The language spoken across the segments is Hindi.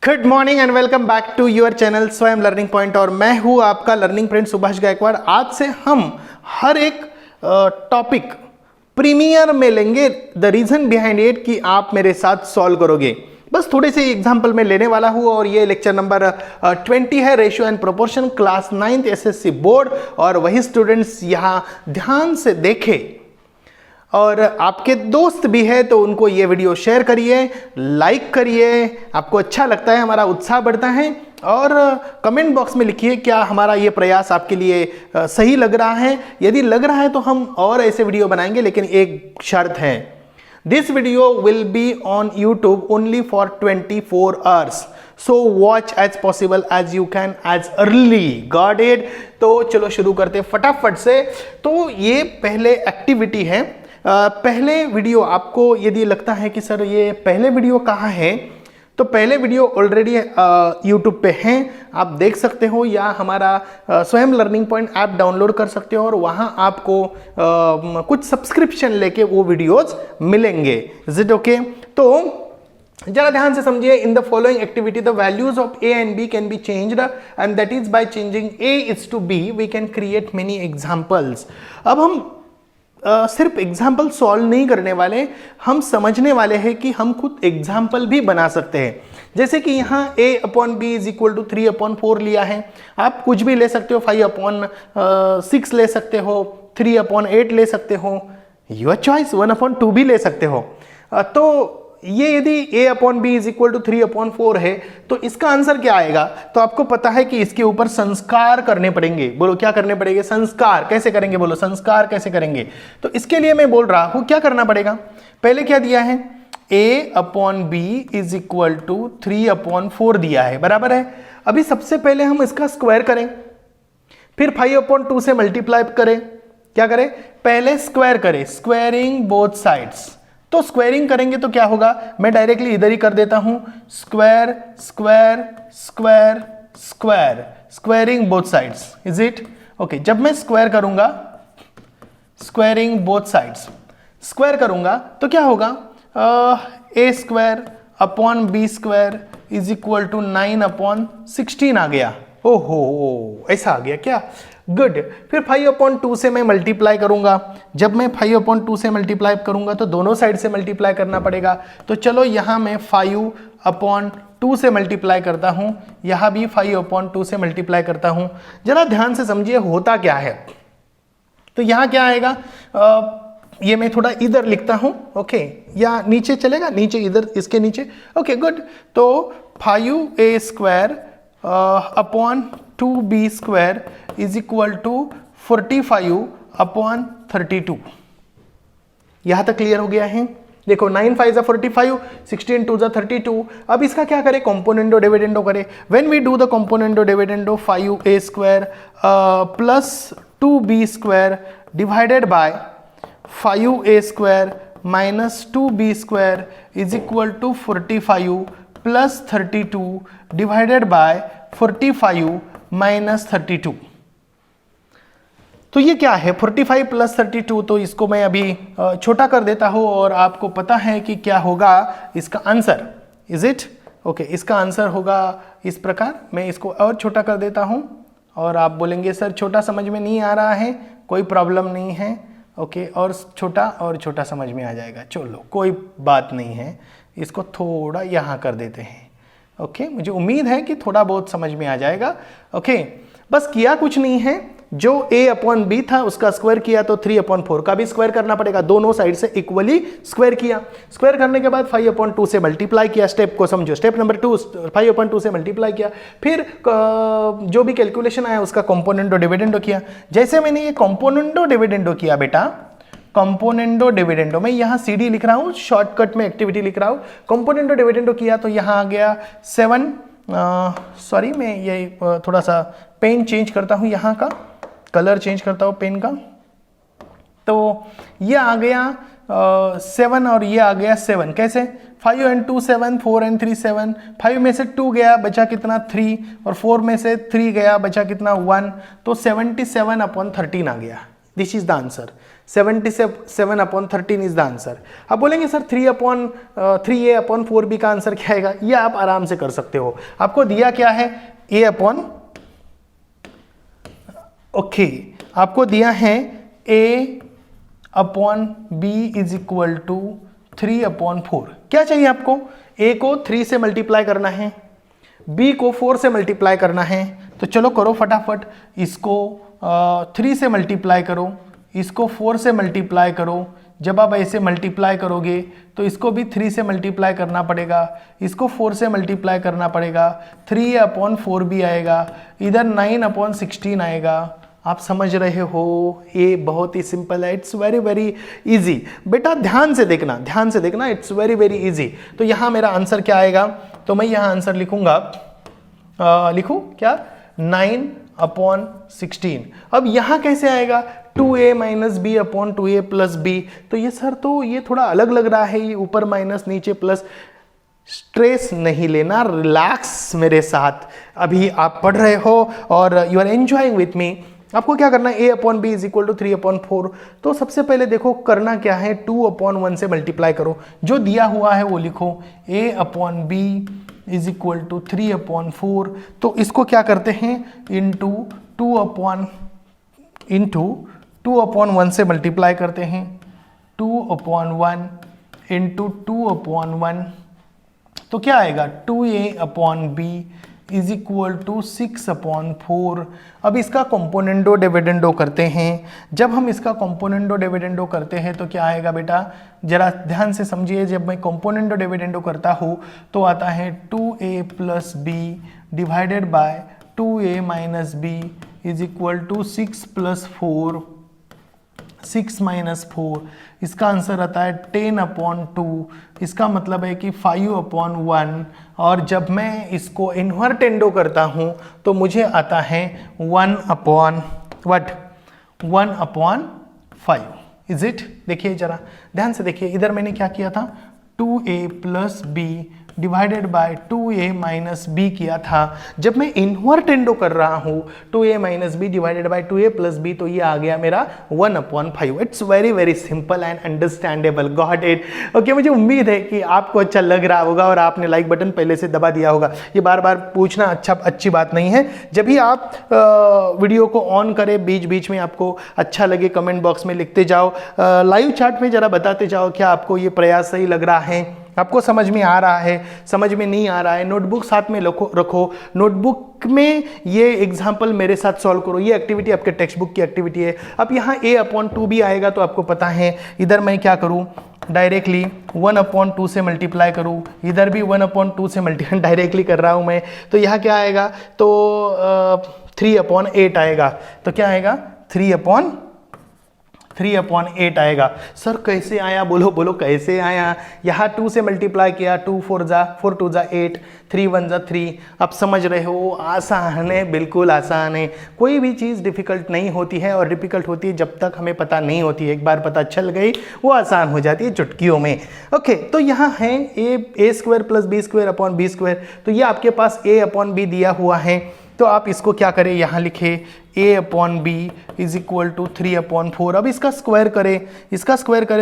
Good morning and welcome back to your channel Swayam learning point. और मैं हूं आपका लर्निंग फ्रेंड सुभाष गायकवाड़। आज से हम हर एक टॉपिक प्रीमियर में लेंगे। द रीजन बिहाइंड इट कि आप मेरे साथ सॉल्व करोगे। बस थोड़े से एग्जाम्पल में लेने वाला हूं और ये लेक्चर नंबर 20 है, ratio and proportion, class 9th SSC board. और वही स्टूडेंट्स यहाँ ध्यान से देखें और आपके दोस्त भी है तो उनको ये वीडियो शेयर करिए, लाइक करिए। आपको अच्छा लगता है, हमारा उत्साह बढ़ता है। और कमेंट बॉक्स में लिखिए क्या हमारा ये प्रयास आपके लिए सही लग रहा है। यदि लग रहा है तो हम और ऐसे वीडियो बनाएंगे, लेकिन एक शर्त है, this video will be on YouTube only for 24 hours। So watch as possible as you can, as early. Got it. तो चलो शुरू करते फटाफट से। तो ये पहले एक्टिविटी है। पहले वीडियो आपको यदि लगता है कि सर ये पहले वीडियो कहाँ है, तो पहले वीडियो ऑलरेडी यूट्यूब पे हैं, आप देख सकते हो, या हमारा स्वयं लर्निंग पॉइंट ऐप डाउनलोड कर सकते हो और वहाँ आपको कुछ सब्सक्रिप्शन लेके वो वीडियोज मिलेंगे। Is it okay? तो जरा ध्यान से समझिए। In the following activity the values of a and b can be changed and that is by changing a is to b we can create many examples. अब हम सिर्फ एग्जाम्पल सॉल्व नहीं करने वाले, हम समझने वाले हैं कि हम खुद एग्जाम्पल भी बना सकते हैं। जैसे कि यहाँ a/b इज इक्वल टू 3/4 लिया है। आप कुछ भी ले सकते हो, 5/6 ले सकते हो, 3/8 ले सकते हो, योर चॉइस, 1/2 भी ले सकते हो। तो ये यदि a/b इज इक्वल टू 3/4 है तो इसका आंसर क्या आएगा? तो आपको पता है कि इसके ऊपर संस्कार करने पड़ेंगे। बोलो क्या करने पड़ेंगे? संस्कार। कैसे करेंगे? बोलो संस्कार कैसे करेंगे? तो इसके लिए मैं बोल रहा हूं क्या करना पड़ेगा। पहले क्या दिया है? a/b इज इक्वल टू 3/4 दिया है, बराबर है। अभी सबसे पहले हम इसका स्क्वायर करें, फिर 5/2 से मल्टीप्लाई करें। क्या करें? पहले स्क्वायर करें, स्क्वायरिंग बोथ साइड्स। तो स्क्वायरिंग करेंगे तो क्या होगा? मैं डायरेक्टली इधर ही कर देता हूं, square square square square, squaring both sides. Is it okay? जब मैं स्क्वायर करूंगा, स्क्वायरिंग बोथ साइड्स, स्क्वायर करूंगा तो क्या होगा? a square upon b square is equal to 9/16 आ गया। ओहो, ऐसा आ गया क्या? गुड। फिर 5/2 से मैं मल्टीप्लाई करूंगा। जब मैं 5/2 से मल्टीप्लाई करूंगा तो दोनों साइड से मल्टीप्लाई करना पड़ेगा। तो चलो यहां मैं 5/2 से मल्टीप्लाई करता हूं, यहां भी 5/2 से मल्टीप्लाई करता हूं। जरा ध्यान से समझिए होता क्या है। तो यहां क्या आएगा? ये मैं थोड़ा इधर लिखता हूं, ओके, या नीचे चलेगा, नीचे, इधर इसके नीचे। Okay good. तो 5a square upon 2b square is equal to 45/32। यहां तक क्लियर हो गया है? देखो 9 5 45, 16 2 32। अब इसका क्या करें? कंपोनेंडो डिविडेंडो करें। When we do the componendo dividendo, 5a square plus 2b square divided by 5a square minus 2b square is equal to 45 plus 32 divided by 45 minus 32। तो ये क्या है? 45 प्लस 32। तो इसको मैं अभी छोटा कर देता हूं और आपको पता है कि क्या होगा इसका आंसर। Is it okay? इसका आंसर होगा इस प्रकार। मैं इसको और छोटा कर देता हूं और आप बोलेंगे सर छोटा समझ में नहीं आ रहा है। कोई प्रॉब्लम नहीं है, ओके, और छोटा समझ में आ जाएगा। चलो कोई बात नहीं है, इसको थोड़ा यहाँ कर देते हैं। ओके, मुझे उम्मीद है कि थोड़ा बहुत समझ में आ जाएगा। ओके, बस किया कुछ नहीं है। जो a/b था उसका स्क्वायर किया तो 3/4 का भी स्क्वायर करना पड़ेगा। दोनों साइड से इक्वली स्क्वायर किया। स्क्वायर करने के बाद 5/2 से मल्टीप्लाई किया। स्टेप को समझो, स्टेप नंबर 2, 5/2 से मल्टीप्लाई किया। फिर जो भी कैलकुलेशन आया उसका कंपोनेंडो डिविडेंडो किया। जैसे मैंने ये कंपोनेंडो डिविडेंडो किया बेटा, कंपोनेंडो डिविडेंडो, मैं यहाँ CD लिख रहा हूँ, शॉर्टकट में एक्टिविटी लिख रहा हूँ। कंपोनेंडो डिविडेंडो किया तो यहाँ आ गया 7। सॉरी, मैं ये थोड़ा सा पेन चेंज करता हूँ, यहाँ का कलर चेंज करता हूँ पेन का। तो ये आ गया 7 और ये आ गया 7। कैसे? 5 and 2 7, 4 and 3 7। 5 में से 2 गया, बचा कितना? 3, और 4 में से 3 गया, बचा कितना? 1। तो 77/13 आ गया। This is the answer. 77/13 is the answer. आप बोलेंगे सर 3/3a/4b का आंसर क्या आएगा? ये आप आराम से कर सकते हो। आपको दिया क्या है? आपको दिया है a/b इज इक्वल टू 3/4। क्या चाहिए आपको? a को 3 से मल्टीप्लाई करना है, b को 4 से मल्टीप्लाई करना है। तो चलो करो फटाफट, इसको 3 से मल्टीप्लाई करो, इसको 4 से मल्टीप्लाई करो। जब आप ऐसे मल्टीप्लाई करोगे तो इसको भी 3 से मल्टीप्लाई करना पड़ेगा, इसको 4 से मल्टीप्लाई करना पड़ेगा, 3a/4 भी आएगा, इधर 9/16 आएगा। आप समझ रहे हो? ये बहुत ही सिंपल है, इट्स वेरी वेरी इजी। बेटा ध्यान से देखना, ध्यान से देखना, इट्स वेरी वेरी इजी। तो यहाँ मेरा आंसर क्या आएगा? तो मैं यहाँ आंसर लिखूंगा, लिखूं क्या? 9/16। अब यहाँ कैसे आएगा? 2a minus B upon 2a plus B. तो ये सर तो ये थोड़ा अलग लग रहा है, ये ऊपर माइनस नीचे प्लस। स्ट्रेस नहीं लेना, रिलैक्स मेरे साथ। अभी आप पढ़ रहे हो और you are enjoying with me. आपको क्या करना है? a/b is equal to 3/4। तो सबसे पहले देखो करना क्या है, 2/1 से मल्टीप्लाई करो, जो दिया हुआ है वो लिखो, a/b इज इक्वल टू 3/4। तो इसको क्या करते हैं? इंटू 2/1 से मल्टीप्लाई करते हैं, 2/1 इंटू 2/1। तो क्या आएगा? 2a/b is equal to 6/4। अब इसका कंपोनेंडो डिविडेंडो करते हैं। जब हम इसका कंपोनेंडो डिविडेंडो करते हैं तो क्या आएगा बेटा? जरा ध्यान से समझिए। जब मैं कंपोनेंडो डिविडेंडो करता हूँ तो आता है 2a plus b divided by 2a minus b is equal to 6 plus 4, 6 minus 4। इसका आंसर आता है 10/2। इसका मतलब है कि 5/1। और जब मैं इसको इन्वर्टेंडो करता हूँ तो मुझे आता है 1/5। Is it? देखिए जरा ध्यान से देखिए, इधर मैंने क्या किया था? 2a plus b divided by 2a minus b किया था। जब मैं इन्वर्टेंडो कर रहा हूँ 2a minus b divided by 2a plus B, तो ये आ गया मेरा 1/5। It's very very simple and understandable. Got it? Okay, मुझे उम्मीद है कि आपको अच्छा लग रहा होगा और आपने लाइक बटन पहले से दबा दिया होगा। ये बार बार पूछना अच्छी बात नहीं है। जब भी आप वीडियो को ऑन करें, बीच बीच में आपको अच्छा लगे कमेंट बॉक्स में लिखते जाओ, लाइव चैट में जरा बताते जाओ क्या आपको ये प्रयास सही लग रहा है, आपको समझ में आ रहा है, समझ में नहीं आ रहा है। नोटबुक साथ में रखो, नोटबुक में ये एग्जाम्पल मेरे साथ सॉल्व करो। ये एक्टिविटी आपके टेक्स्ट बुक की एक्टिविटी है। अब यहाँ a/2 भी आएगा तो आपको पता है, इधर मैं क्या करूँ? डायरेक्टली 1/2 से मल्टीप्लाई करूँ, इधर भी 1/2 से मल्टीप्लाई डायरेक्टली कर रहा हूँ मैं। तो यहाँ क्या आएगा? तो 3/8 आएगा। तो क्या आएगा? 3/8 आएगा। सर कैसे आया? बोलो कैसे आया? यहाँ 2 से मल्टीप्लाई किया, 2 4 2 8, 3 1 3। आप समझ रहे हो? आसान है, बिल्कुल आसान है। कोई भी चीज़ डिफिकल्ट नहीं होती है, और डिफिकल्ट होती है जब तक हमें पता नहीं होती है। एक बार पता चल गई वो आसान हो जाती है चुटकियों में। ओके, तो यहाँ है a² प्लस b² तो ये आपके पास a/b दिया हुआ है। तो आप इसको क्या करें? यहाँ लिखे a/b इज इक्वल टू 3/4। अब इसका स्क्वायर करें,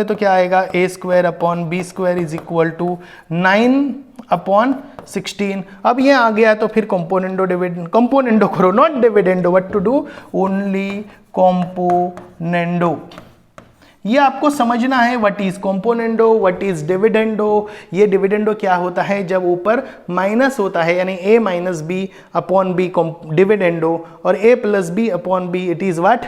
तो क्या आएगा? a²/b² is equal to 9/16। अब ये आ गया तो फिर कंपोनेंडो करो, not dividendo, what to do? Only componendo. ये आपको समझना है, what is componendo, what is dividendo. ये डिविडेंडो क्या होता है? जब ऊपर माइनस होता है, यानी a minus B upon B dividendo, और a plus B upon B it is what?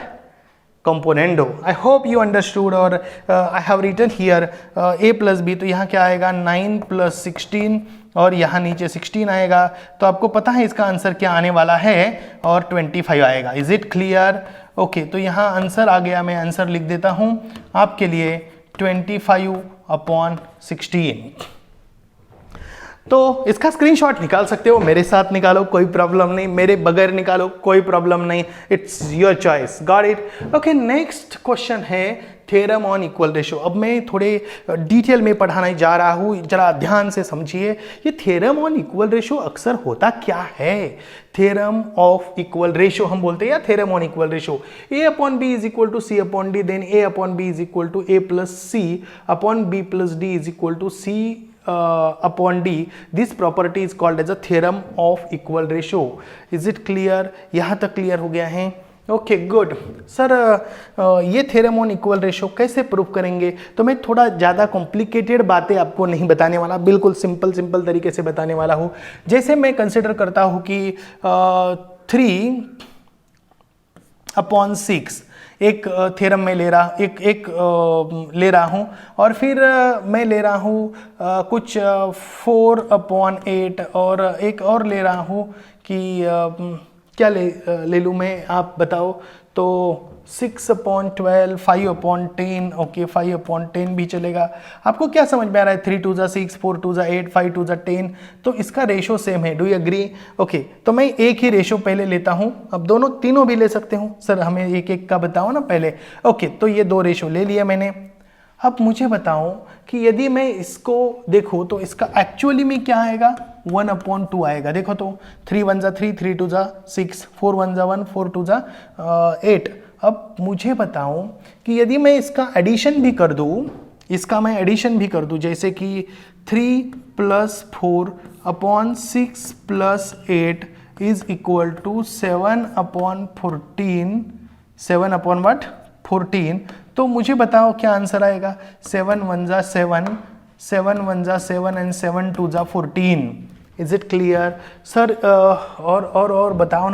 Componendo. I hope you understood. और I have written here a plus B, तो यहाँ क्या आएगा? 9 + 16, और यहाँ नीचे 16 आएगा। तो आपको पता है इसका आंसर क्या आने वाला है, और 25 आएगा। Is it clear? ओके, तो यहाँ आंसर आ गया। मैं आंसर लिख देता हूँ आपके लिए, 25/16। तो इसका स्क्रीनशॉट निकाल सकते हो, मेरे साथ निकालो कोई प्रॉब्लम नहीं, मेरे बगैर निकालो कोई प्रॉब्लम नहीं, it's your choice. Got it? Okay, next question है थ्योरम ऑन इक्वल रेशो। अब मैं थोड़े डिटेल में पढ़ाने जा रहा हूँ, जरा ध्यान से समझिए। ये थ्योरम ऑन इक्वल रेशो अक्सर होता क्या है? थ्योरम ऑफ इक्वल रेशो हम बोलते हैं, या theorem on equal ratio. A upon b is equal to c upon d, then a upon b is equal to a plus c upon b plus d is equal to c upon D. This property is called as a theorem of equal ratio. Is it clear? यहाँ तक क्लियर हो गया है? Okay good sir. ये थ्योरम ऑन इक्वल रेशो कैसे प्रूव करेंगे? तो मैं थोड़ा ज़्यादा कॉम्प्लिकेटेड बातें आपको नहीं बताने वाला, बिल्कुल सिंपल तरीके से बताने वाला हूँ। जैसे मैं कंसिडर करता हूँ कि 3/6 एक थ्योरम में ले रहा हूँ, और फिर मैं ले रहा हूँ कुछ 4/8, और एक और ले रहा हूँ कि क्या ले लूँ मैं, आप बताओ। तो 6/12, 5/10, ओके 5/10 भी चलेगा। आपको क्या समझ में आ रहा है? 3 2 6, 4 2 8, 5 2 10, तो इसका रेशो सेम है। Do you agree? ओके, तो मैं एक ही रेशो पहले लेता हूं। अब तीनों भी ले सकते हूं सर, हमें एक एक का बताओ ना पहले। ओके, तो ये 2 रेशो ले लिया मैंने। अब मुझे बताओ कि यदि मैं इसको देखूं तो इसका एक्चुअली में क्या आएगा? 1/2 आएगा। देखो तो 3 1 3, 3 2 6, 4 1 1, 4 2 8। अब मुझे बताओ कि यदि मैं इसका एडिशन भी कर दूं, जैसे कि 3 + 4/6 + 8 इज इक्वल टू 7/14, 7/14, तो मुझे बताओ क्या आंसर आएगा? 7 1 7, 7 1 7 and 7 2 14। Is it clear sir? और बताओ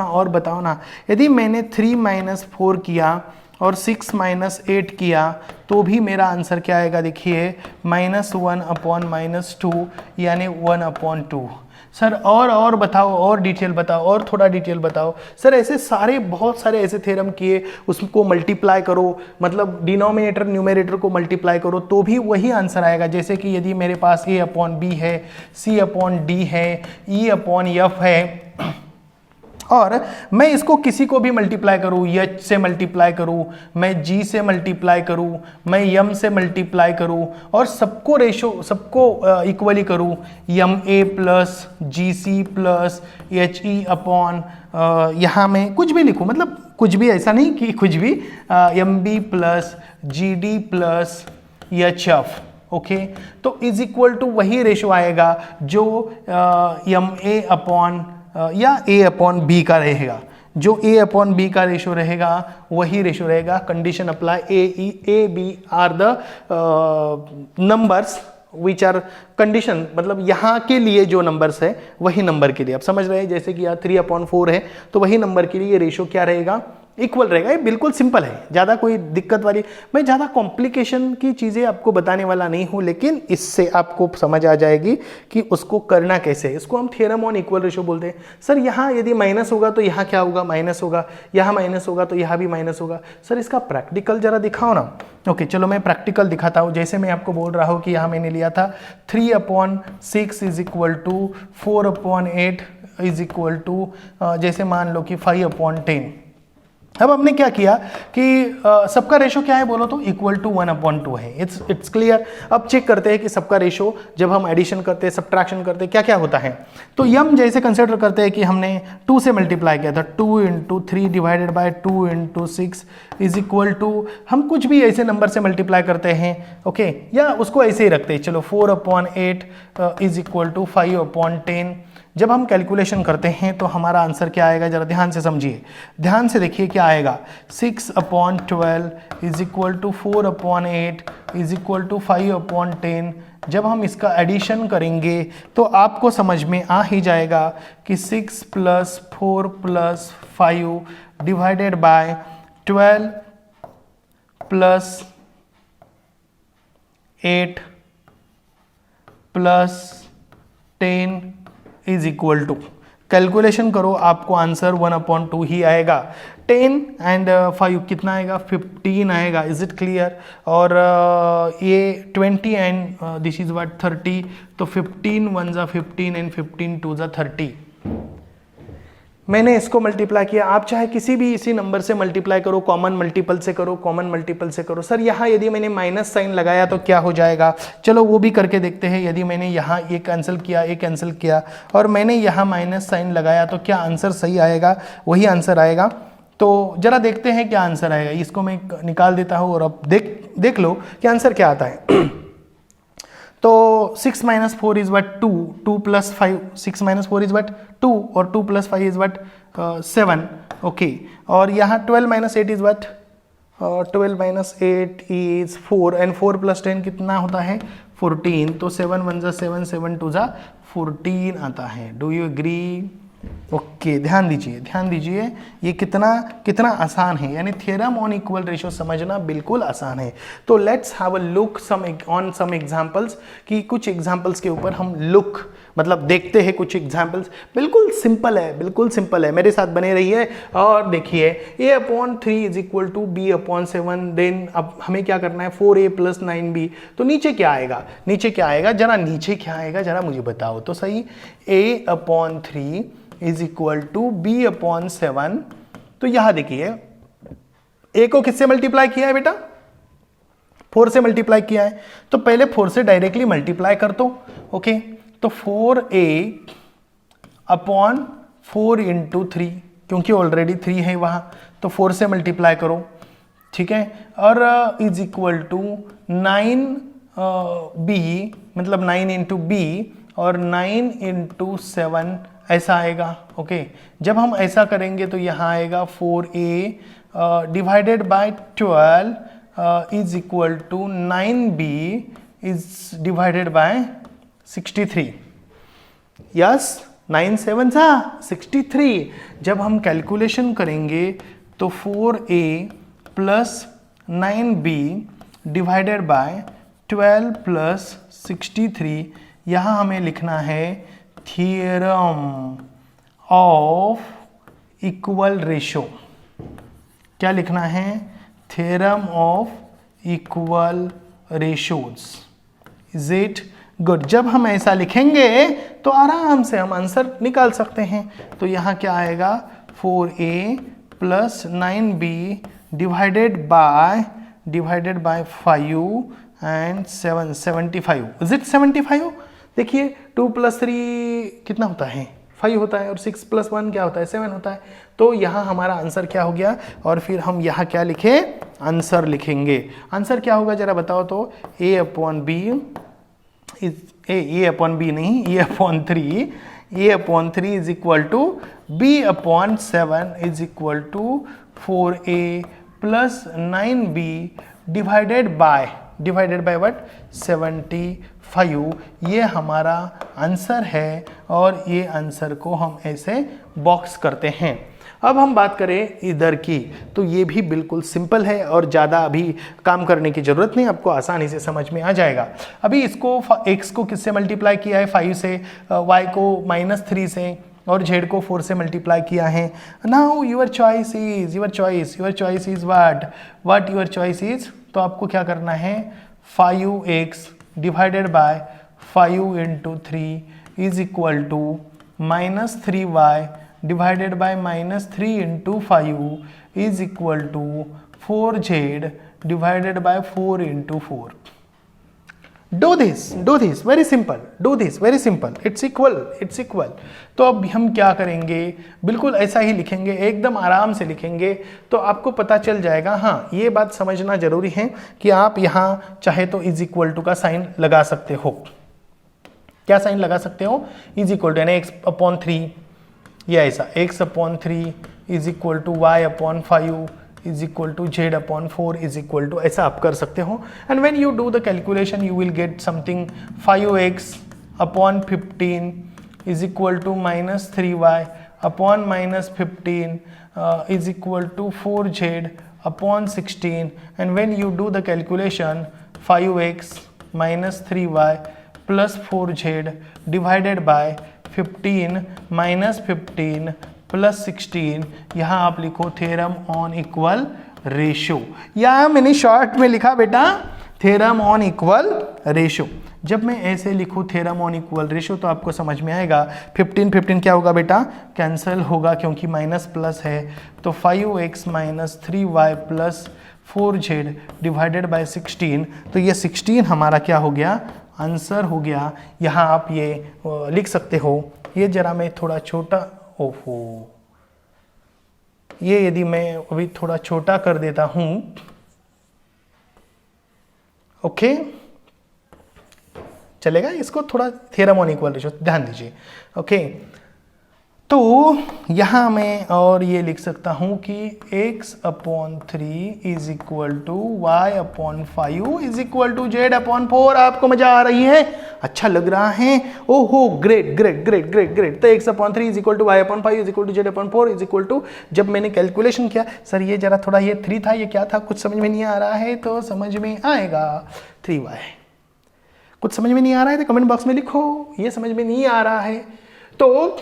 ना, यदि मैंने 3 - 4 किया और 6 - 8 किया तो भी मेरा आंसर क्या आएगा? देखिए -1/-2 यानी 1/2। सर और बताओ, और डिटेल बताओ, और थोड़ा डिटेल बताओ सर। ऐसे बहुत सारे ऐसे थ्योरम किए, उसको मल्टीप्लाई करो, मतलब डिनोमिनेटर न्यूमरेटर को मल्टीप्लाई करो तो भी वही आंसर आएगा। जैसे कि यदि मेरे पास A/B है, C/D है, E/F है, और मैं इसको किसी को भी मल्टीप्लाई करूँ, H से मल्टीप्लाई करूँ, मैं G से मल्टीप्लाई करूँ, मैं M से मल्टीप्लाई करूँ, और सबको इक्वली करूँ, MA + GC + HE/, यहाँ मैं कुछ भी लिखूँ, मतलब कुछ भी, ऐसा नहीं कि कुछ भी, MB + GD + HF, ओके। तो इज इक्वल टू वही रेशो आएगा जो MA/ या A/B का रहेगा। जो A/B का रेशो रहेगा वही रेशो रहेगा। Condition apply, A, B are the numbers which are condition, मतलब यहाँ के लिए जो नंबर्स है वही नंबर के लिए आप समझ रहे हैं। जैसे कि यहाँ 3/4 है तो वही नंबर के लिए ये रेशो क्या रहेगा? इक्वल रहेगा। ये बिल्कुल सिंपल है, ज़्यादा कोई दिक्कत वाली, मैं ज़्यादा कॉम्प्लिकेशन की चीज़ें आपको बताने वाला नहीं हूँ, लेकिन इससे आपको समझ आ जाएगी कि उसको करना कैसे है। इसको हम थ्योरम ऑन इक्वल रेशो बोलते हैं। सर यहाँ यदि माइनस होगा तो यहाँ क्या होगा? माइनस होगा। यहाँ माइनस होगा तो यहाँ भी माइनस होगा। सर इसका प्रैक्टिकल जरा दिखाओ ना। ओके चलो मैं प्रैक्टिकल दिखाता हूँ। जैसे मैं आपको बोल रहा हूँ कि यहाँ मैंने लिया था 3/6 is equal to 4/8 is equal to, जैसे मान लो कि 5/10। अब हमने क्या किया कि सबका रेशो क्या है बोलो तो? इक्वल टू 1/2 है। It's clear. अब चेक करते हैं कि सबका रेशो जब हम एडिशन करते हैं, सब्ट्रैक्शन करते हैं, क्या क्या होता है। तो यम जैसे कंसिडर करते हैं कि हमने 2 से मल्टीप्लाई किया था, 2 × 3 divided by 2 × 6 is equal to, हम कुछ भी ऐसे नंबर से मल्टीप्लाई करते हैं, ओके, या उसको ऐसे ही रखते हैं। चलो 4/8 इज इक्वल टू 5/10। जब हम कैलकुलेशन करते हैं तो हमारा आंसर क्या आएगा? जरा ध्यान से समझिए, ध्यान से देखिए क्या आएगा। 6/12 is equal to 4/8 is equal to 5/10। जब हम इसका एडिशन करेंगे तो आपको समझ में आ ही जाएगा कि 6 + 4 + 5 divided by 12 + 8 + 10 is equal to, calculation करो आपको आंसर 1/2 ही आएगा। 10 एंड 5 कितना आएगा? 15 आएगा। Is it clear? और ये 20 एंड दिस इज व्हाट 30, तो 15 1 = 15 एंड 15 2 = 30। मैंने इसको मल्टीप्लाई किया, आप चाहे किसी भी इसी नंबर से मल्टीप्लाई करो, कॉमन मल्टीपल से करो, कॉमन मल्टीपल से करो। सर यहाँ यदि मैंने माइनस साइन लगाया तो क्या हो जाएगा, चलो वो भी करके देखते हैं। यदि मैंने यहाँ ये कैंसिल किया, ये कैंसिल किया और मैंने यहाँ माइनस साइन लगाया तो क्या आंसर सही आएगा, वही आंसर आएगा। तो जरा देखते हैं क्या आंसर आएगा। इसको मैं निकाल देता हूँ और अब देख लो कि आंसर क्या आता है। तो 6 minus 4 is what 2, 2 plus 5, 6 minus 4 is what 2 और 2 प्लस 5 इज वट 7, ओके। और यहाँ 12 minus 8 is what 12 minus 8 is 4 and 4 plus 10 कितना होता है 14। तो 7 1 7, 7 2 14 आता है। Do you agree? ओके, ध्यान दीजिए ये कितना आसान है, यानी थ्योरम ऑन इक्वल रेशियो समझना बिल्कुल आसान है। तो let's have a look on some examples, कि कुछ एग्जांपल्स के ऊपर हम लुक मतलब देखते हैं कुछ एग्जांपल्स। बिल्कुल सिंपल है, मेरे साथ बने रहिए और देखिए। a/3 is equal to b/7, then अब हमें क्या करना है 4a प्लस 9b। तो नीचे क्या आएगा, जरा मुझे बताओ तो सही। a/3 is equal to b/7। तो यहां देखिए a को किससे मल्टीप्लाई किया है बेटा, 4 से मल्टीप्लाई किया है। तो पहले 4 से डायरेक्टली मल्टीप्लाई कर दो, ओके। तो 4a/4 इंटू 3, क्योंकि ऑलरेडी 3 है वहां, तो 4 से मल्टीप्लाई करो, ठीक है। और इज इक्वल टू 9b, मतलब 9 इंटू b और 9 इंटू 7 ऐसा आएगा, ओके। जब हम ऐसा करेंगे तो यहाँ आएगा 4a divided by 12 is equal to 9b is divided by 63। Yes, 9 7 63। जब हम कैलकुलेशन करेंगे तो 4a plus 9b divided by 12 plus 63, यहाँ हमें लिखना है थ्योरम ऑफ इक्वल रेशो। क्या लिखना है, theorem of equal ratios. Is it good? जब हम ऐसा लिखेंगे तो आराम से हम आंसर निकाल सकते हैं। तो यहाँ क्या आएगा 4a plus 9b divided by 5 and 7 75। Is it 75? देखिए 2 प्लस 3 कितना होता है 5 होता है और 6 प्लस 1 क्या होता है 7 होता है। तो यहाँ हमारा आंसर क्या हो गया, और फिर हम यहाँ क्या लिखे, आंसर लिखेंगे। आंसर क्या होगा जरा बताओ तो। a/b is equal to b/7 is equal to 4a plus 9b divided by what 75। ये हमारा आंसर है और ये आंसर को हम ऐसे बॉक्स करते हैं। अब हम बात करें इधर की, तो ये भी बिल्कुल सिंपल है और ज़्यादा अभी काम करने की ज़रूरत नहीं, आपको आसानी से समझ में आ जाएगा। अभी इसको x को किससे मल्टीप्लाई किया है 5 से, y को -3 से और z को 4 से मल्टीप्लाई किया है। Now your choice is what your choice is. तो आपको क्या करना है 5x divided by 5 into 3 is equal to -3y divided by -3 into 5 is equal to 4z divided by 4 into 4। Do this very simple, it's equal। तो अब हम क्या करेंगे, बिल्कुल ऐसा ही लिखेंगे, एकदम आराम से लिखेंगे तो आपको पता चल जाएगा। हाँ, ये बात समझना जरूरी है कि आप यहाँ चाहे तो इज इक्वल टू का साइन लगा सकते हो। क्या साइन लगा सकते हो, इज इक्वल टू यानी x/3, या ऐसा x/3 is equal to y/5 is equal to z/4 is equal to, ऐसा आप कर सकते हो। and when you do the calculation you will get something 5x/15 is equal to -3y/-15 is equal to 4z/16, and when you do the calculation 5x -3y plus 4z divided by 15 minus 15 plus 16, यहाँ आप लिखो थ्योरम ऑन इक्वल रेशियो, या मैंने शॉर्ट में लिखा बेटा थ्योरम ऑन इक्वल रेशियो। जब मैं ऐसे लिखूँ थ्योरम ऑन इक्वल रेशियो तो आपको समझ में आएगा 15 15 क्या होगा बेटा, कैंसिल होगा क्योंकि माइनस प्लस है। तो 5x minus 3y plus 4z divided bye 16, तो ये 16 हमारा क्या हो गया, आंसर हो गया। यहाँ आप ये लिख सकते हो, ये जरा मैं थोड़ा छोटा, ओहो ये यदि मैं अभी थोड़ा छोटा कर देता हूँ, ओके चलेगा, इसको थोड़ा थ्योरम ऑन इक्वल रेशियो ध्यान दीजिए, ओके। तो यहां मैं और ये लिख सकता हूं कि x/3 is equal to y/5 is equal to z/4। आपको मजा आ रही है, अच्छा लग रहा है, ओहो great great great great great. तो x/3 is equal to y/5 is equal to z/4 is equal to, जब मैंने कैलकुलेशन किया, सर ये जरा थोड़ा ये 3 था, ये क्या था, कुछ समझ में नहीं आ रहा है, तो समझ में आएगा 3y। कुछ समझ में नहीं आ रहा है तो कमेंट बॉक्स में लिखो, ये समझ में नहीं आ रहा है। तो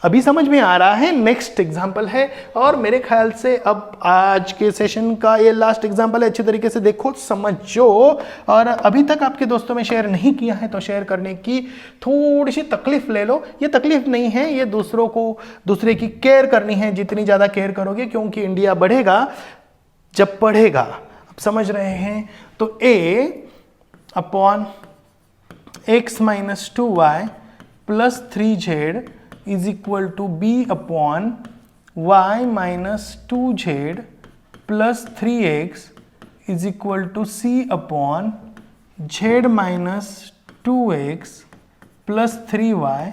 अभी समझ में आ रहा है, नेक्स्ट एग्जाम्पल है, और मेरे ख्याल से अब आज के सेशन का ये लास्ट एग्जाम्पल है। अच्छे तरीके से देखो, समझो, और अभी तक आपके दोस्तों में शेयर नहीं किया है तो शेयर करने की थोड़ी सी तकलीफ ले लो। ये तकलीफ नहीं है, ये दूसरे की केयर करनी है, जितनी ज़्यादा केयर करोगे, क्योंकि इंडिया बढ़ेगा जब पढ़ेगा। अब समझ रहे हैं, तो a/x minus 2y plus 3z is equal to b/y minus 2z plus 3x is equal to c/z minus 2x plus 3y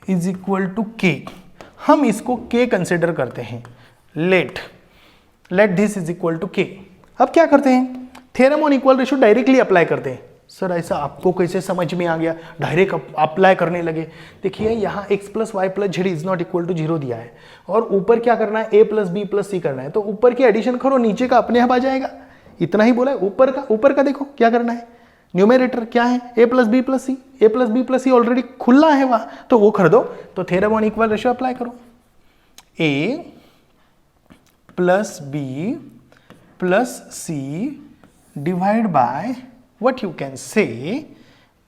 is equal to k। हम इसको k कंसिडर करते हैं। Let this is equal to k। अब क्या करते हैं, theorem on equal ratio directly apply करते हैं। सर ऐसा आपको कैसे समझ में आ गया, डायरेक्ट अप्लाई करने लगे। देखिए यहाँ x plus y plus z is not equal to 0 दिया है, और ऊपर क्या करना है, a plus b plus c करना है। तो ऊपर की एडिशन करो, नीचे का अपने आप आ जाएगा, इतना ही बोला है। ऊपर का देखो क्या करना है, न्यूमेरेटर क्या है, a plus b plus c, a plus b plus c already खुला है वहां, तो वो कर दो। तो theorem on equal ratio apply करो, a plus b plus c divide by what you can say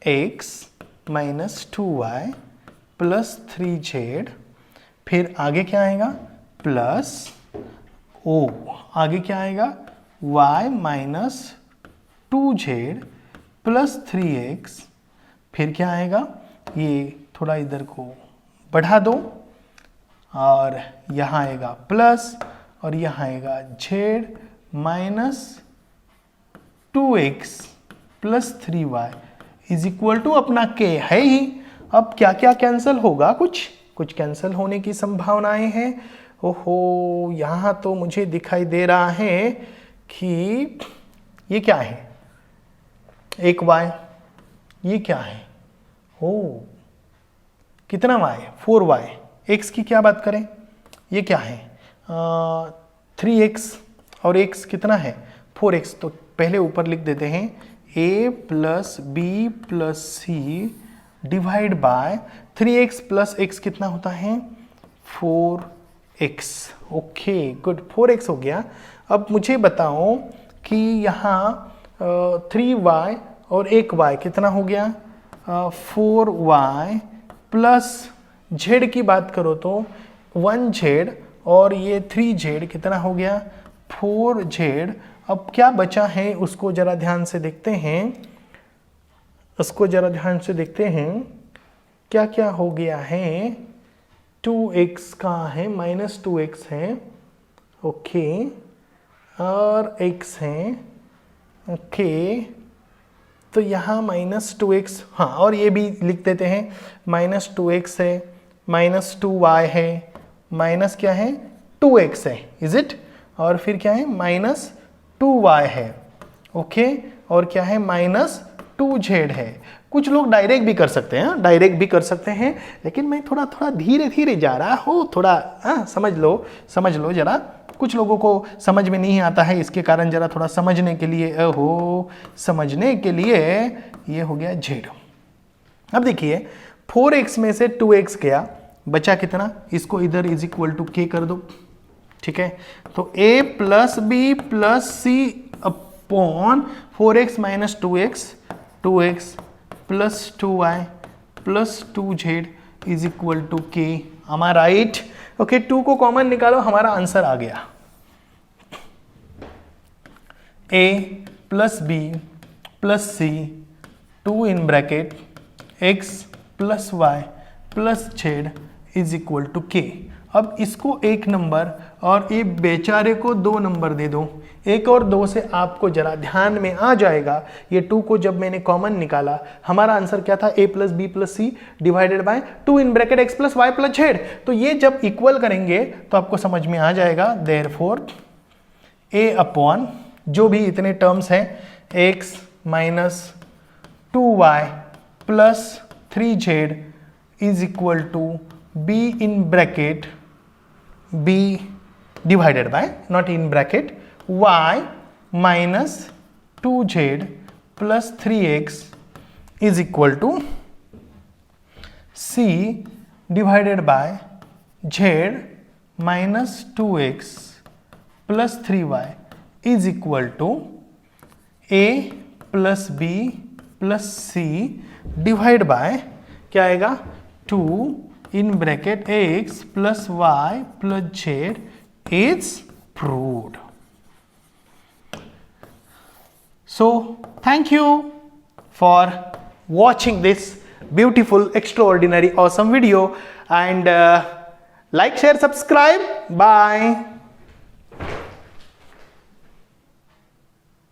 x minus 2y plus 3z, फिर आगे क्या आएगा, प्लस o, आगे क्या आएगा, y minus 2z plus 3x, फिर क्या आएगा, ये थोड़ा इधर को बढ़ा दो, और यहाँ आएगा प्लस, और यहाँ आएगा z minus 2x plus 3y is equal to अपना k है ही। अब क्या क्या कैंसिल होगा, कुछ कैंसिल होने की संभावनाएं हैं। ओहो, यहाँ तो मुझे दिखाई दे रहा है कि ये क्या है, एक y, ये क्या है, ओ कितना y, 4y। x की क्या बात करें, ये क्या है, 3x, और x कितना है, 4x। तो पहले ऊपर लिख देते हैं a plus b plus c divide by 3x plus x कितना होता है, 4x। ओके गुड, 4x हो गया। अब मुझे बताओ कि यहाँ 3y और एक y कितना हो गया, 4y प्लस z की बात करो तो 1z, और ये 3z कितना हो गया, 4z। अब क्या बचा है उसको जरा ध्यान से देखते हैं, क्या क्या हो गया है। 2x का है, माइनस 2x है, ओके, और x है, ओके। तो यहाँ माइनस 2x, हाँ, और ये भी लिख देते हैं, माइनस 2x है, माइनस 2y है, माइनस क्या है, 2x है, इज इट, और फिर क्या है, माइनस 2y है, ओके, और क्या है, माइनस 2z है। कुछ लोग डायरेक्ट भी कर सकते हैं, लेकिन मैं थोड़ा थोड़ा धीरे धीरे जा रहा हूँ, थोड़ा समझ लो जरा। कुछ लोगों को समझ में नहीं आता है, इसके कारण जरा थोड़ा समझने के लिए ये हो गया z। अब देखिए 4x में से 2x गया, बचा कितना, इसको इधर इज इक्वल टू k कर दो, ठीक है। तो a plus b plus c upon 4x minus 2x plus 2y plus 2z is equal to k. am I right? Okay 2 को कॉमन निकालो, हमारा आंसर आ गया a plus b plus c 2 in bracket x plus y plus z is equal to k. अब इसको एक नंबर और ये बेचारे को 2 नंबर दे दो। 1 और 2 से आपको जरा ध्यान में आ जाएगा, ये 2 को जब मैंने कॉमन निकाला हमारा आंसर क्या था, a plus b plus c divided by 2 in bracket x plus y plus z. तो ये जब इक्वल करेंगे तो आपको समझ में आ जाएगा, देयरफॉर a अपॉन जो भी इतने टर्म्स हैं x minus 2y plus 3z is equal to b in bracket b divided by, not in bracket, y minus 2z plus 3x is equal to c divided by z minus 2x plus 3y is equal to a plus b plus c divided by क्या आएगा 2 in bracket x plus y plus z is proved. So thank you for watching this beautiful, extraordinary, awesome video, and like, share, subscribe. Bye.